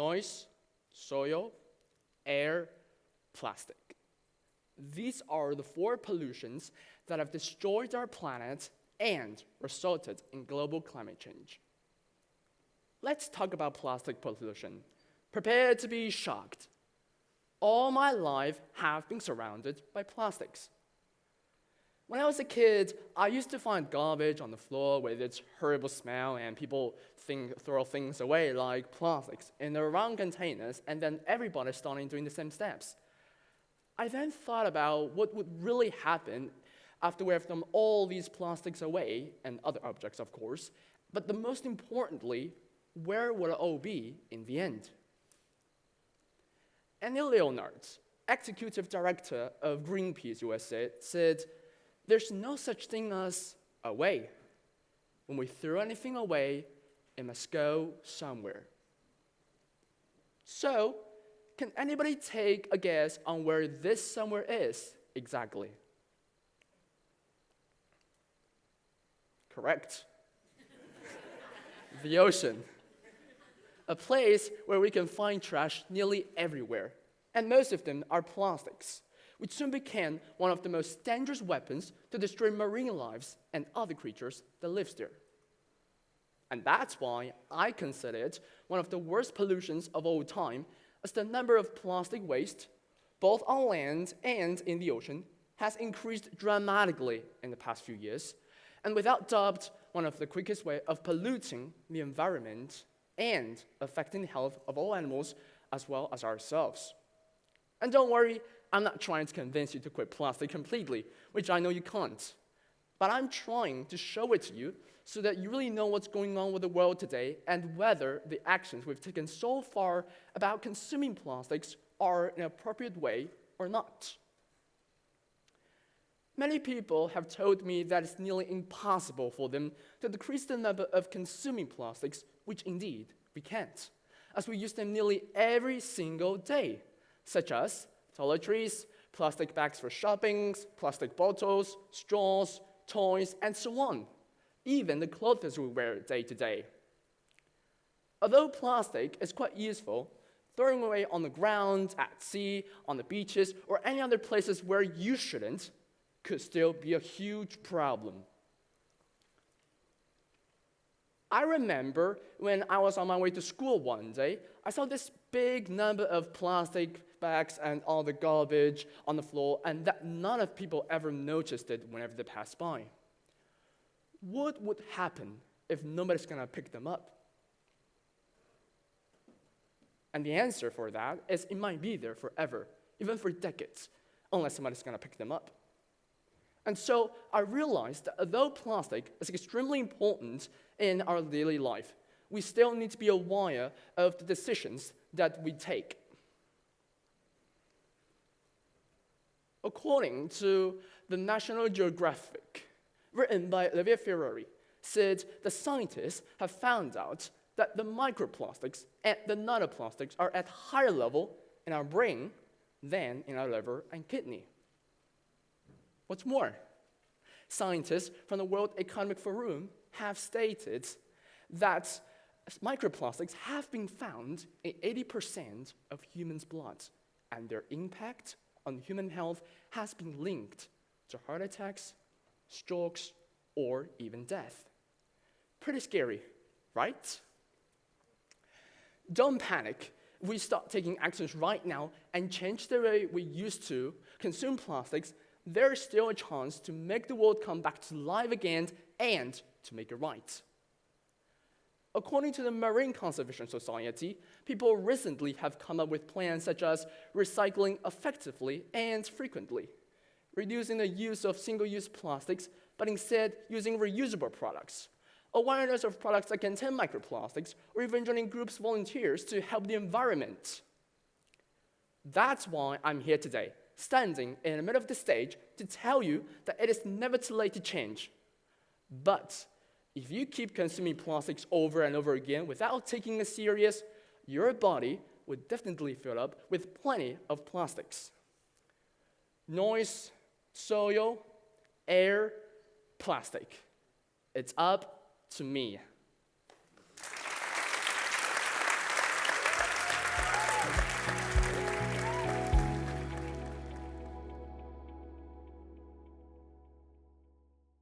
noise, soil, air, plastic. These are the 4 pollutions that have destroyed our planet and resulted in global climate change. Let's talk about plastic pollution. Prepare to be shocked. All my life have been surrounded by plastics. When I was a kid, I used to find garbage on the floor with its horrible smell, and people throw things away like plastics in the wrong containers, and then everybody started doing the same steps. I then thought about what would really happen after we have thrown all these plastics away, and other objects, of course, but the most importantly, where would it all be in the end? Annie Leonard, executive director of Greenpeace USA, said, "There's no such thing as away. When we throw anything away, it must go somewhere." So, can anybody take a guess on where this somewhere is exactly? Correct. The ocean. A place where we can find trash nearly everywhere, and most of them are plastics, which soon became one of the most dangerous weapons to destroy marine lives and other creatures that live there. And that's why I consider it one of the worst pollutions of all time, as the number of plastic waste, both on land and in the ocean, has increased dramatically in the past few years, and without doubt, one of the quickest ways of polluting the environment and affecting the health of all animals as well as ourselves. And don't worry, I'm not trying to convince you to quit plastic completely, which I know you can't. But I'm trying to show it to you so that you really know what's going on with the world today and whether the actions we've taken so far about consuming plastics are in an appropriate way or not. Many people have told me that it's nearly impossible for them to decrease the number of consuming plastics, which indeed we can't, as we use them nearly every single day, such as toiletries, plastic bags for shopping, plastic bottles, straws, toys, and so on, even the clothes we wear day to day. Although plastic is quite useful, throwing away on the ground, at sea, on the beaches, or any other places where you shouldn't, could still be a huge problem. I remember when I was on my way to school one day, I saw this big number of plastic bags and all the garbage on the floor, and that none of people ever noticed it whenever they passed by. What would happen if nobody's gonna pick them up? And the answer for that is it might be there forever, even for decades, unless somebody's gonna pick them up. And so I realized that although plastic is extremely important in our daily life, we still need to be aware of the decisions that we take. According to the National Geographic, written by Olivier Ferrari, said the scientists have found out that the microplastics and the nanoplastics are at higher level in our brain than in our liver and kidney. What's more, scientists from the World Economic Forum have stated that microplastics have been found in 80% of humans' blood, and their impact on human health has been linked to heart attacks, strokes, or even death. Pretty scary, right? Don't panic. If we start taking actions right now and change the way we used to consume plastics, there is still a chance to make the world come back to life again and to make it right. According to the Marine Conservation Society, people recently have come up with plans such as recycling effectively and frequently, reducing the use of single-use plastics, but instead using reusable products, awareness of products that contain microplastics, or even joining groups of volunteers to help the environment. That's why I'm here today, standing in the middle of the stage to tell you that it is never too late to change. But if you keep consuming plastics over and over again without taking it serious, your body would definitely fill up with plenty of plastics. Noise, soil, air, plastic. It's up to me.